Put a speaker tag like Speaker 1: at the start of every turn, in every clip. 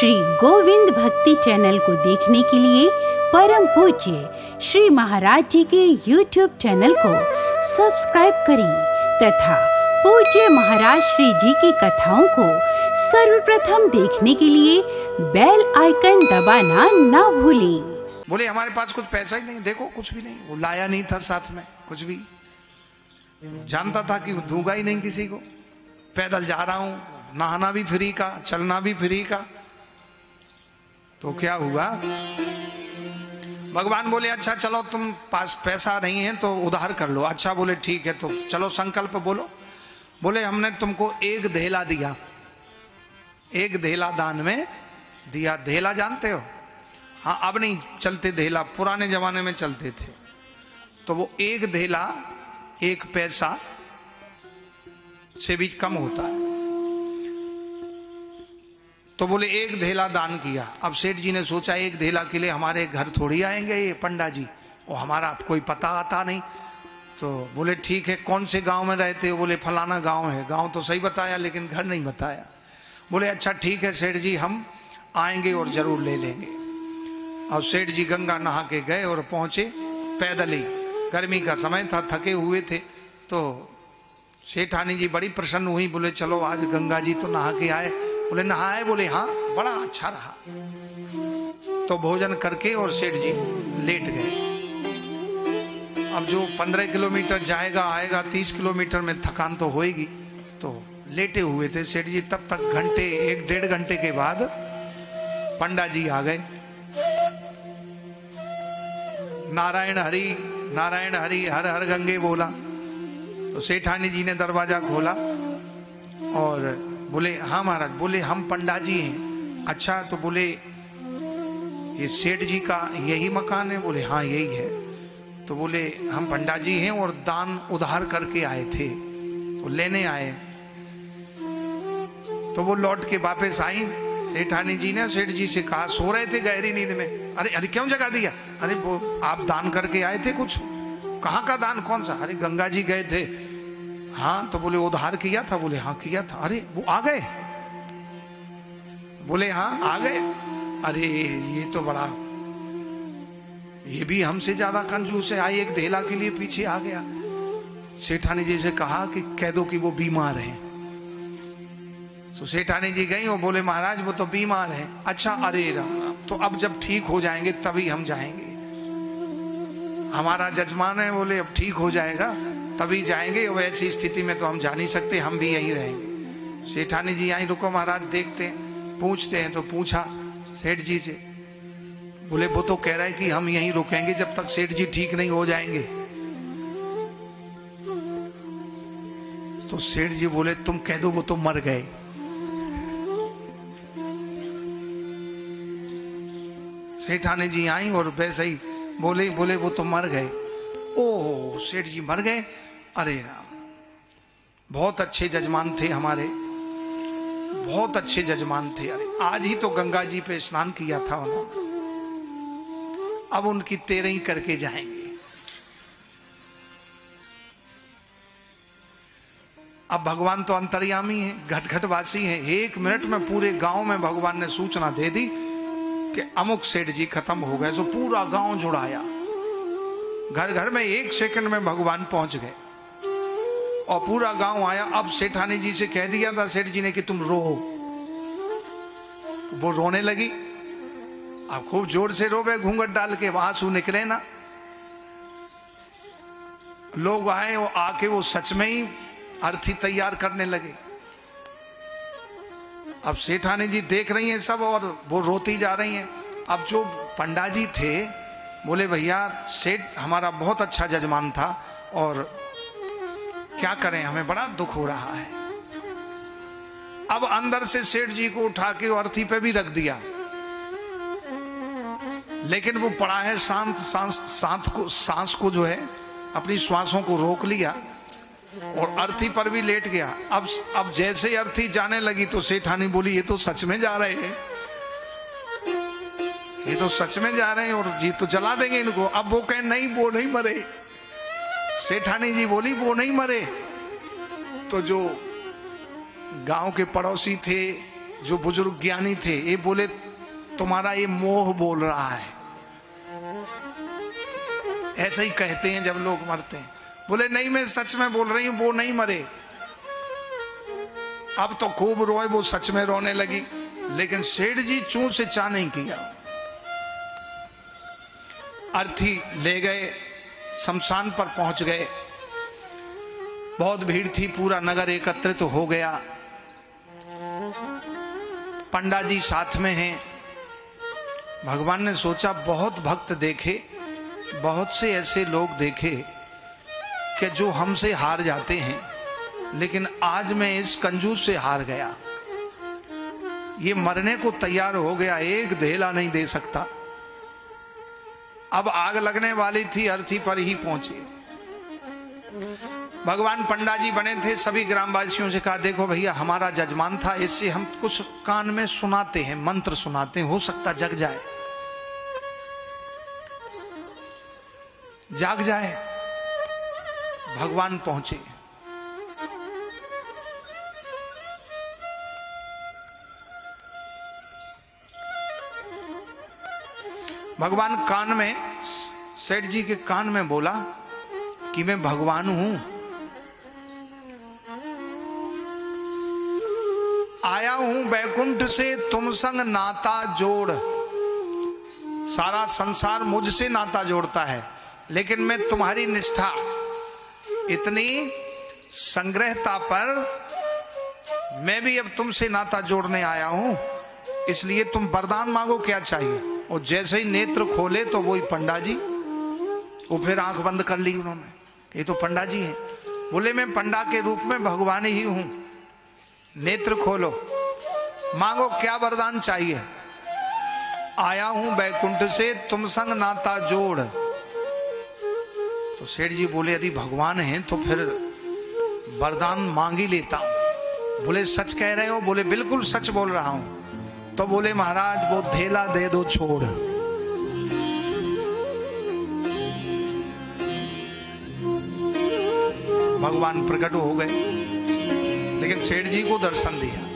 Speaker 1: श्री गोविंद भक्ति चैनल को देखने के लिए परम पूज्य श्री महाराज जी के YouTube चैनल को सब्सक्राइब करें तथा पूज्य महाराज श्री जी की कथाओं को सर्वप्रथम देखने के लिए बेल आइकन दबाना ना भूलें।
Speaker 2: बोले हमारे पास कुछ पैसा ही नहीं, देखो कुछ भी नहीं, वो लाया नहीं था साथ में कुछ भी, जानता था कि दूंगा ही नहीं किसी को, पैदल जा रहा हूं, नहाना भी फ्री का, चलना भी फ्री का। तो क्या हुआ, भगवान बोले अच्छा चलो तुम पास पैसा नहीं है तो उधार कर लो। अच्छा बोले ठीक है, तो चलो संकल्प बोलो। बोले हमने तुमको एक धेला दिया, एक धेला दान में दिया। धेला जानते हो? हाँ, अब नहीं चलते धेला, पुराने जमाने में चलते थे। तो वो एक धेला एक पैसा से भी कम होता है। तो बोले एक धेला दान किया। अब सेठ जी ने सोचा एक धेला के लिए हमारे घर थोड़ी आएंगे ये पंडा जी, वो हमारा कोई पता आता नहीं। तो बोले ठीक है, कौन से गांव में रहते हो? बोले फलाना गांव है। गांव तो सही बताया लेकिन घर नहीं बताया। बोले अच्छा ठीक है सेठ जी, हम आएंगे और जरूर ले लेंगे। और सेठ जी गंगा नहा के गए और पहुंचे पैदल ही, गर्मी का समय था, थके हुए थे। तो सेठानी जी बड़ी प्रसन्न हुई, बोले चलो आज गंगा जी तो नहा के आए। बोले नहाए? बोले हाँ, बड़ा अच्छा रहा। तो भोजन करके और सेठ जी लेट गए। अब जो 15 किलोमीटर जाएगा आएगा, 30 किलोमीटर में थकान तो होएगी, तो लेटे हुए थे सेठ जी। तब तक घंटे, 1-1.5 घंटे के बाद पंडा जी आ गए। नारायण हरि हर हर गंगे बोला। तो सेठानी जी ने दरवाजा खोला और बोले हाँ महाराज। बोले हम पंडा जी हैं। अच्छा, तो बोले ये सेठ जी का यही मकान है? बोले हाँ यही है। तो बोले हम पंडा जी हैं और दान उधार करके आए थे, तो लेने आए। तो वो लौट के वापस आई। सेठानी जी ने सेठ जी से कहा, सो रहे थे गहरी नींद में। अरे अरे क्यों जगा दिया? अरे वो आप दान करके आए थे कुछ। कहाँ का दान? कौन सा? अरे गंगा जी गए थे। हाँ, तो बोले उधार किया था? बोले हाँ किया था। अरे वो आ गए? बोले हाँ आ गए। अरे ये तो बड़ा, ये भी हमसे ज्यादा कंजूस है, आई एक धेला के लिए पीछे आ गया। सेठानी जी से कहा कि कह दो कि वो बीमार है। तो सेठानी जी गई और बोले महाराज वो तो बीमार है। अच्छा, अरे राम, तो अब जब ठीक हो जाएंगे तभी हम जाएंगे, हमारा जजमान है। बोले अब ठीक हो जाएगा तभी जाएंगे, वैसी स्थिति में तो हम जा नहीं सकते, हम भी यहीं रहेंगे। सेठानी जी आई, रुको महाराज देखते हैं, पूछते हैं। तो पूछा सेठ जी से। बोले वो तो कह रहा है कि हम यहीं रुकेंगे जब तक सेठ जी ठीक नहीं हो जाएंगे। तो सेठ जी बोले तुम कह दो वो तो मर गए। सेठानी जी आई और वैसे ही बोले वो तो मर गए। ओह, सेठ जी मर गए? अरे राम, बहुत अच्छे जजमान थे हमारे, बहुत अच्छे जजमान थे। अरे आज ही तो गंगा जी पे स्नान किया था उन्होंने, अब उनकी तेरही करके जाएंगे। अब भगवान तो अंतर्यामी है, घट घट वासी है। 1 मिनट में पूरे गांव में भगवान ने सूचना दे दी कि अमुक सेठ जी खत्म हो गए। तो पूरा गांव जुड़ाया, घर घर में 1 सेकंड में भगवान पहुंच गए और पूरा गांव आया। अब सेठानी जी से कह दिया था सेठ जी ने कि तुम रो, तो वो रोने लगी। अब खूब जोर से रोवे, घूंघट डाल के, आंसू निकले ना। लोग आए और आके वो सच में ही अर्थी तैयार करने लगे। अब सेठानी जी देख रही हैं सब और वो रोती जा रही हैं। अब जो पंडा जी थे बोले भैया सेठ हमारा बहुत अच्छा जजमान था और क्या करें, हमें बड़ा दुख हो रहा है। अब अंदर से सेठ जी को उठा के अर्थी पे भी रख दिया, लेकिन वो पड़ा है शांत, सांस को जो है अपनी श्वासों को रोक लिया और अर्थी पर भी लेट गया। अब जैसे अर्थी जाने लगी तो सेठानी बोली ये तो सच में जा रहे हैं, ये तो सच में जा रहे हैं और ये तो जला देंगे इनको। अब वो कहे नहीं वो नहीं मरे। सेठानी जी बोली वो नहीं मरे। तो जो गांव के पड़ोसी थे जो बुजुर्ग ज्ञानी थे, ये बोले तुम्हारा ये मोह बोल रहा है। ऐसे ही कहते हैं जब लोग मरते हैं। बोले नहीं, मैं सच में बोल रही हूं, वो नहीं मरे। अब तो खूब रोए, वो सच में रोने लगी। लेकिन सेठ जी चूं से चा नहीं किया। अर्थी ले गए, शमशान पर पहुंच गए। बहुत भीड़ थी, पूरा नगर एकत्रित तो हो गया। पंडा जी साथ में हैं। भगवान ने सोचा बहुत भक्त देखे, बहुत से ऐसे लोग देखे कि जो हमसे हार जाते हैं, लेकिन आज मैं इस कंजूस से हार गया। ये मरने को तैयार हो गया, एक धेला नहीं दे सकता। अब आग लगने वाली थी, अर्थी पर ही पहुंचे। भगवान पंडा जी बने थे, सभी ग्रामवासियों से कहा देखो भैया हमारा जजमान था, इससे हम कुछ कान में सुनाते हैं, मंत्र सुनाते हैं, हो सकता जग जाए, जाग जाए। भगवान पहुंचे। भगवान कान में, सेठ जी के कान में बोला कि मैं भगवान हूं, आया हूं बैकुंठ से तुम संग नाता जोड़। सारा संसार मुझसे नाता जोड़ता है, लेकिन मैं तुम्हारी निष्ठा, इतनी संग्रहता पर मैं भी अब तुमसे नाता जोड़ने आया हूं। इसलिए तुम वरदान मांगो, क्या चाहिए। और जैसे ही नेत्र खोले तो वही पंडा जी, वो फिर आंख बंद कर ली उन्होंने, ये तो पंडा जी हैं। बोले मैं पंडा के रूप में भगवान ही हूं, नेत्र खोलो, मांगो क्या वरदान चाहिए। आया हूं बैकुंठ से तुम संग नाता जोड़। तो सेठ जी बोले यदि भगवान हैं तो फिर वरदान मांग ही लेता हूं। बोले सच कह रहे हो। बोले बिल्कुल सच बोल रहा हूं। तो बोले महाराज वो धेला दे दो छोड़। भगवान प्रकट हो गए, लेकिन सेठ जी को दर्शन दिया।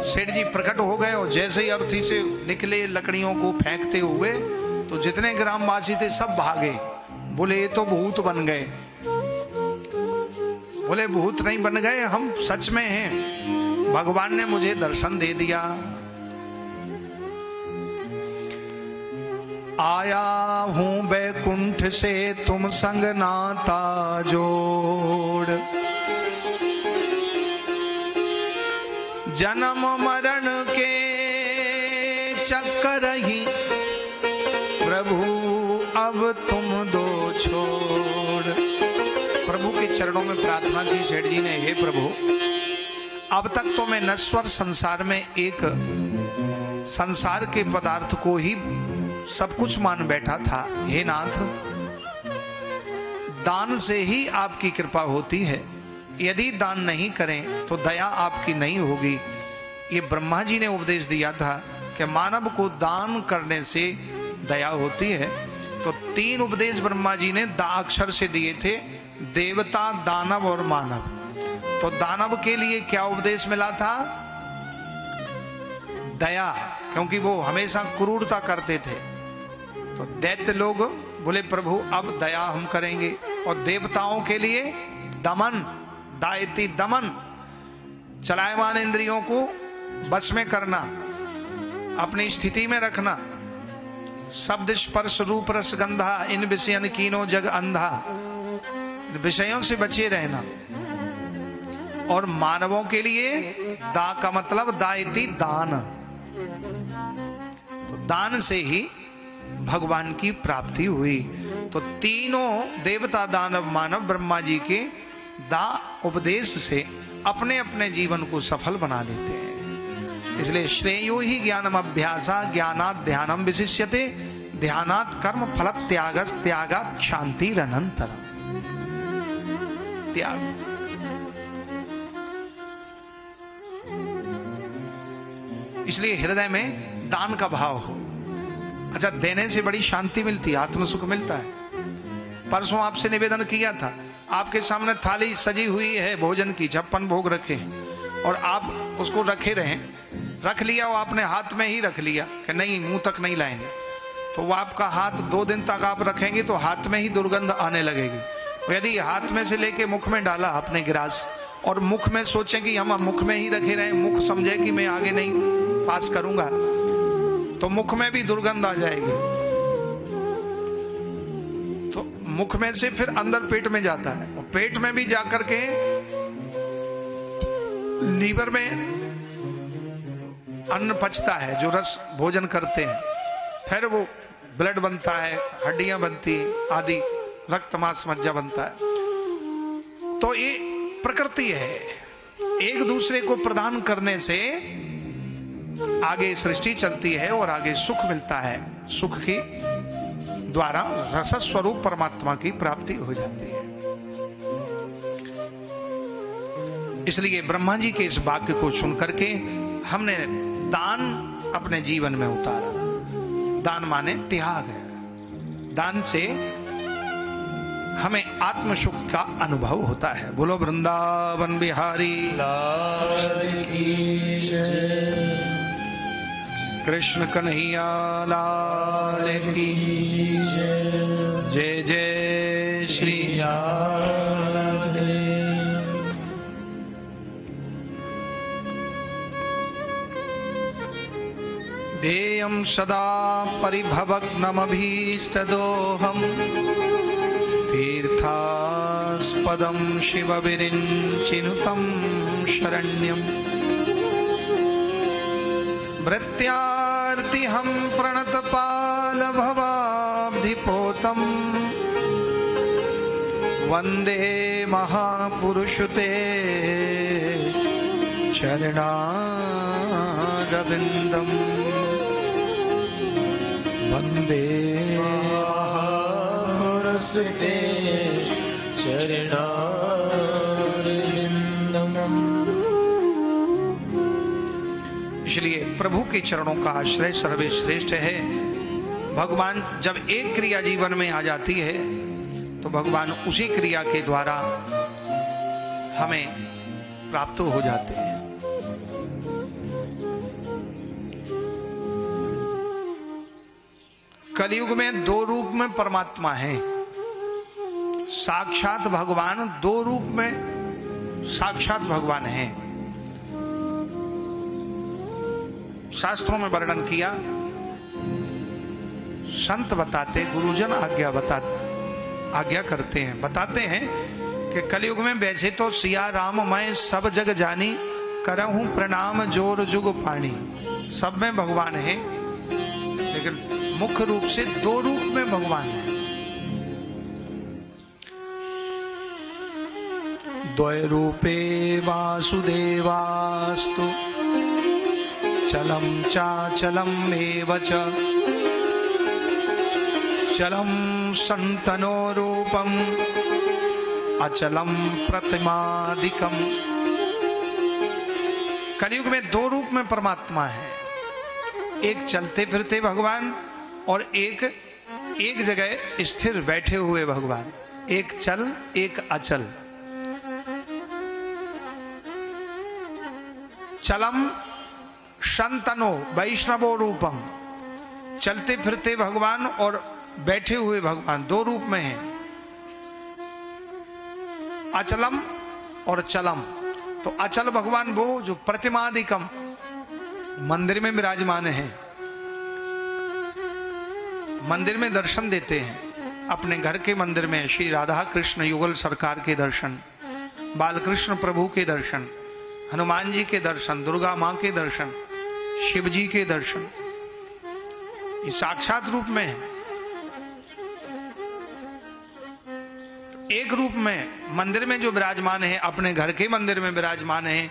Speaker 2: सेठ जी प्रकट हो गए और जैसे ही अर्थी से निकले लकड़ियों को फेंकते हुए, तो जितने ग्रामवासी थे सब भागे। बोले ये तो भूत बन गए। बोले भूत नहीं बन गए, हम सच में हैं, भगवान ने मुझे दर्शन दे दिया। आया हूं बैकुंठ से तुम संग नाता जोड़। जन्म मरण के चक्कर ही प्रभु अब तुम दो छोड़। प्रभु के चरणों में प्रार्थना की सेठ जी ने, हे प्रभु अब तक तो मैं नश्वर संसार में एक संसार के पदार्थ को ही सब कुछ मान बैठा था। हे नाथ, दान से ही आपकी कृपा होती है, यदि दान नहीं करें तो दया आपकी नहीं होगी। ये ब्रह्मा जी ने उपदेश दिया था कि मानव को दान करने से दया होती है। तो 3 उपदेश ब्रह्मा जी ने दा अक्षर से दिए थे, देवता, दानव और मानव। तो दानव के लिए क्या उपदेश मिला था? दया, क्योंकि वो हमेशा क्रूरता करते थे। तो दैत्य लोग बोले प्रभु अब दया हम करेंगे। और देवताओं के लिए दमन, दायती दमन, चलायमान इंद्रियों को बस में करना, अपनी स्थिति में रखना। शब्द स्पर्श रूप रस गंधा इन विषयन कीनो जग अंधा, विषयों से बचे रहना। और मानवों के लिए दा का मतलब दायती दान। तो दान से ही भगवान की प्राप्ति हुई। तो तीनों देवता, दानव, मानव ब्रह्मा जी के दा उपदेश से अपने अपने जीवन को सफल बना लेते हैं। इसलिए श्रेयो ही ज्ञानम अभ्यासा ज्ञानात् ध्यानम विशिष्यते ध्यानात् कर्म फल त्यागस त्यागात् शांतिरनंतरम। त्याग, इसलिए हृदय में दान का भाव हो। अच्छा, देने से बड़ी शांति मिलती है, आत्म सुख मिलता है। परसों आपसे निवेदन किया था, आपके सामने थाली सजी हुई है भोजन की, 56 भोग रखे हैं। और आप उसको रखे रहें, रख लिया वो आपने हाथ में ही रख लिया कि नहीं मुंह तक नहीं लाएंगे, तो वो आपका हाथ 2 दिन तक आप रखेंगे तो हाथ में ही दुर्गंध आने लगेगी। यदि हाथ में से लेके मुख में डाला आपने गिलास और मुख में सोचें कि हम मुख में ही रखे रहें, मुख समझे कि मैं आगे नहीं पास करूंगा, तो मुख में भी दुर्गंध आ जाएगी। तो मुख में से फिर अंदर पेट में जाता है और पेट में भी जाकर के लीवर में अन्न पचता है, जो रस भोजन करते हैं, फिर वो ब्लड बनता है, हड्डियां बनती आदि, रक्त मांस मज्जा बनता है। तो ये प्रकृति है, एक दूसरे को प्रदान करने से आगे सृष्टि चलती है और आगे सुख मिलता है, सुख की द्वारा रस स्वरूप परमात्मा की प्राप्ति हो जाती है। इसलिए ब्रह्मा जी के इस वाक्य को सुनकर के हमने दान अपने जीवन में उतारा। दान माने त्याग है, दान से हमें आत्म सुख का अनुभव होता है। बोलो वृंदावन बिहारी लाल की जय, कृष्ण कन्हैया लाल की जय, जय जय श्री राधे। देयं सदा परिभवग्नमभीष्टदोहम् तीर्थास्पदं शिवविरिञ्चिनुतं शरण्यम् भृत्यार्तिहं प्रणतपालभवाब्धिपोतम् वन्दे महापुरुषते चरणारविन्दम् वन्दे महापुरुषते चरणारविन्दम्। इसलिए प्रभु के चरणों का आश्रय सर्वश्रेष्ठ है। भगवान जब एक क्रिया जीवन में आ जाती है तो भगवान उसी क्रिया के द्वारा हमें प्राप्त हो जाते हैं। कलयुग में 2 रूप में परमात्मा है। साक्षात भगवान 2 रूप में साक्षात भगवान है। शास्त्रों में वर्णन किया, संत बताते, गुरुजन आज्ञा करते हैं, बताते हैं कि कलयुग में वैसे तो सिया राम मैं सब जग जानी, करहूं प्रणाम जोर जुग पानी। सब में भगवान है, लेकिन मुख्य रूप से 2 रूप में भगवान है। द्वय रूपे वासुदेवास्तु चलम चाचलम एव च चलम संतनो रूपम अचलम प्रतिमादिकम। कलयुग में 2 रूप में परमात्मा है, एक चलते फिरते भगवान और एक जगह स्थिर बैठे हुए भगवान। एक चल एक अचल। चलम संतनो वैष्णवो रूपम, चलते फिरते भगवान और बैठे हुए भगवान 2 रूप में हैं। अचलम और चलम, तो अचल भगवान वो जो प्रतिमादिकम मंदिर में विराजमान है, मंदिर में दर्शन देते हैं। अपने घर के मंदिर में श्री राधा कृष्ण युगल सरकार के दर्शन, बालकृष्ण प्रभु के दर्शन, हनुमान जी के दर्शन, दुर्गा मां के दर्शन, शिव जी के दर्शन, ये साक्षात रूप में है। एक रूप में मंदिर में जो विराजमान है, अपने घर के मंदिर में विराजमान है,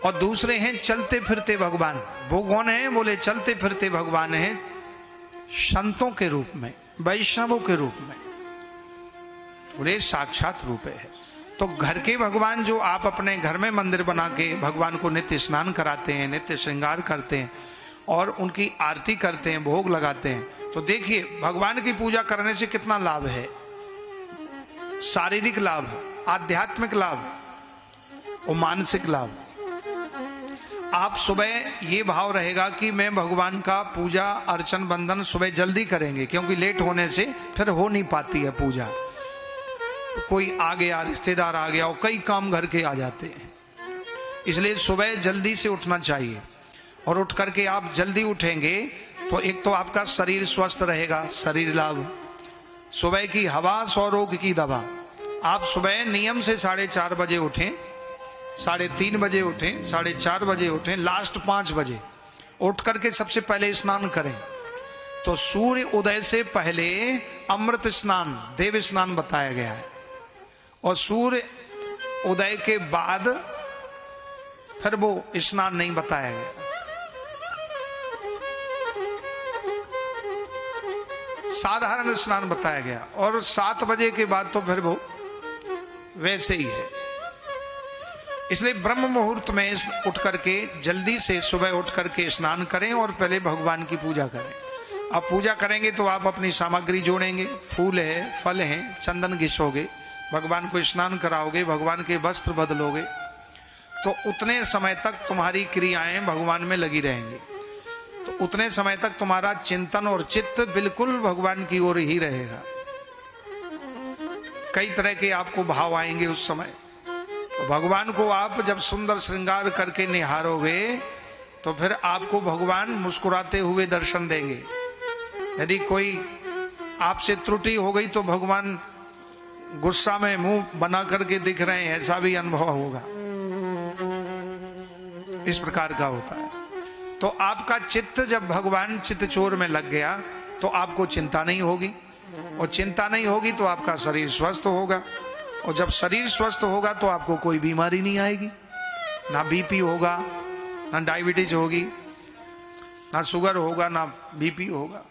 Speaker 2: और दूसरे हैं चलते फिरते भगवान। वो कौन है? बोले चलते फिरते भगवान है संतों के रूप में, वैष्णवों के रूप में, बोले साक्षात रूप है। तो घर के भगवान जो आप अपने घर में मंदिर बना के भगवान को नित्य स्नान कराते हैं, नित्य श्रृंगार करते हैं और उनकी आरती करते हैं, भोग लगाते हैं, तो देखिए भगवान की पूजा करने से कितना लाभ है। शारीरिक लाभ, आध्यात्मिक लाभ, और मानसिक लाभ। आप सुबह ये भाव रहेगा कि मैं भगवान का पूजा अर्चन बंदन सुबह जल्दी करेंगे, क्योंकि लेट होने से फिर हो नहीं पाती है पूजा। कोई आ गया, रिश्तेदार आ गया और कई काम घर के आ जाते हैं, इसलिए सुबह जल्दी से उठना चाहिए। और उठ करके आप जल्दी उठेंगे तो एक तो आपका शरीर स्वस्थ रहेगा, शरीर लाभ। सुबह की हवा 100 रोग की दवा। आप सुबह नियम से 4:30 बजे उठें, 3:30 बजे उठें, 4:30 बजे उठें, लास्ट 5 बजे उठ करके सबसे पहले स्नान करें। तो सूर्य उदय से पहले अमृत स्नान, देव स्नान बताया गया है, और सूर्य उदय के बाद फिर वो स्नान नहीं बताया गया। साधारण स्नान बताया गया, और 7 बजे के बाद तो फिर वो वैसे ही है। इसलिए ब्रह्म मुहूर्त में उठ करके जल्दी से सुबह उठ करके स्नान करें और पहले भगवान की पूजा करें। अब पूजा करेंगे तो आप अपनी सामग्री जोड़ेंगे, फूल है, फल है, चंदन घिसोगे, भगवान को स्नान कराओगे, भगवान के वस्त्र बदलोगे, तो उतने समय तक तुम्हारी क्रियाएं भगवान में लगी रहेंगी। तो उतने समय तक तुम्हारा चिंतन और चित्त बिल्कुल भगवान की ओर ही रहेगा। कई तरह के आपको भाव आएंगे उस समय। तो भगवान को आप जब सुंदर श्रृंगार करके निहारोगे तो फिर आपको भगवान मुस्कुराते हुए दर्शन देंगे। यदि कोई आपसे त्रुटि हो गई तो भगवान गुस्सा में मुंह बना करके दिख रहे हैं, ऐसा भी अनुभव होगा। इस प्रकार का होता है। तो आपका चित्त जब भगवान चित्तचोर में लग गया तो आपको चिंता नहीं होगी, और चिंता नहीं होगी तो आपका शरीर स्वस्थ होगा, और जब शरीर स्वस्थ होगा तो आपको कोई बीमारी नहीं आएगी, ना बीपी होगा, ना डायबिटीज होगी, ना शुगर होगा, ना बीपी होगा,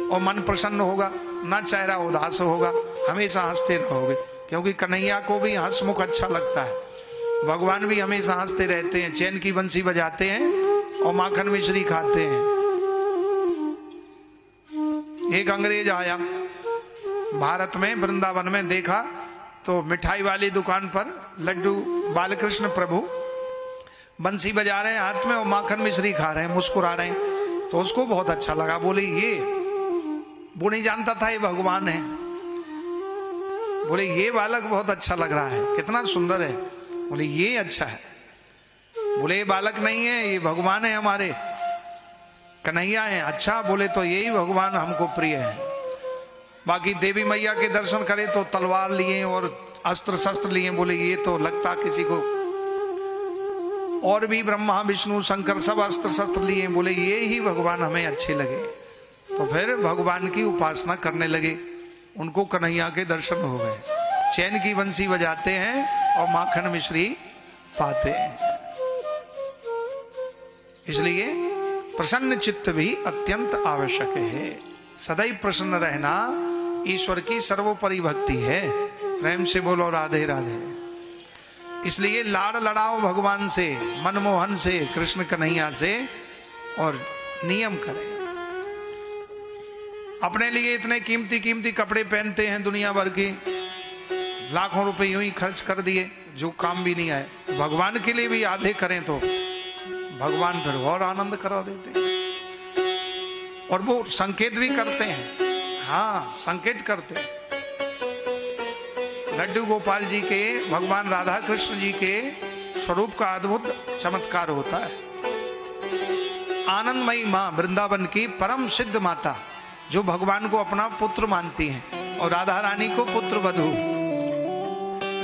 Speaker 2: और मन प्रसन्न होगा, ना चेहरा उदास होगा, हमेशा हंसते रहोगे, क्योंकि कन्हैया को भी हंसमुख अच्छा लगता है। भगवान भी हमेशा हंसते रहते हैं, चैन की बंसी बजाते हैं और माखन मिश्री खाते हैं। एक अंग्रेज आया भारत में, वृंदावन में, देखा तो मिठाई वाली दुकान पर लड्डू बालकृष्ण प्रभु बंसी बजा रहे हैं हाथ में और माखन मिश्री खा रहे हैं, मुस्कुरा रहे हैं। तो उसको बहुत अच्छा लगा, बोले ये, वो नहीं जानता था ये भगवान है। बोले ये बालक बहुत अच्छा लग रहा है, कितना सुंदर है। बोले ये अच्छा है। बोले ये बालक नहीं है, ये भगवान है, हमारे कन्हैया है। अच्छा, बोले तो यही भगवान हमको प्रिय है। बाकी देवी मैया के दर्शन करे तो तलवार लिए और अस्त्र शस्त्र लिए, बोले ये तो लगता किसी को, और भी ब्रह्मा विष्णु शंकर सब अस्त्र शस्त्र लिए, बोले ये ही भगवान हमें अच्छे लगे। तो फिर भगवान की उपासना करने लगे, उनको कन्हैया के दर्शन हो गए, चैन की बंसी बजाते हैं और माखन मिश्री पाते हैं। इसलिए प्रसन्न चित्त भी अत्यंत आवश्यक है। सदैव प्रसन्न रहना ईश्वर की सर्वोपरि भक्ति है। प्रेम से बोलो राधे राधे। इसलिए लाड़ लड़ाओ भगवान से, मनमोहन से, कृष्ण कन्हैया से, और नियम करें। अपने लिए इतने कीमती कीमती कपड़े पहनते हैं दुनिया भर के, लाखों रुपए यूं ही खर्च कर दिए जो काम भी नहीं आए। भगवान के लिए भी आधे करें तो भगवान फिर और आनंद करा देते हैं। और वो संकेत भी करते हैं, हाँ संकेत करते हैं। लड्डू गोपाल जी के, भगवान राधा कृष्ण जी के स्वरूप का अद्भुत चमत्कार होता है। आनंदमयी माँ वृंदावन की परम सिद्ध माता, जो भगवान को अपना पुत्र मानती हैं, और राधा रानी को पुत्र वधू,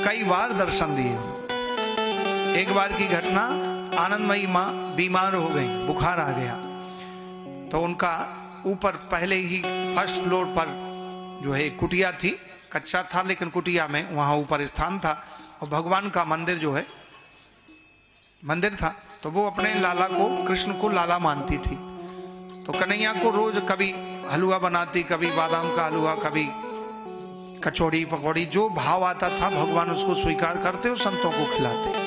Speaker 2: कई बार दर्शन दिए। एक बार की घटना, आनंदमयी माँ बीमार हो गई, बुखार आ गया, तो उनका ऊपर पहले ही फर्स्ट फ्लोर पर जो है कुटिया थी, कच्चा था लेकिन कुटिया में वहां ऊपर स्थान था, और भगवान का मंदिर जो है मंदिर था। तो वो अपने लाला को, कृष्ण को लाला मानती थी। तो कन्हैया को रोज कभी हलवा बनाती, कभी बादाम का हलवा, कभी कचौड़ी पकौड़ी, जो भाव आता था भगवान उसको स्वीकार करते और संतों को खिलाते।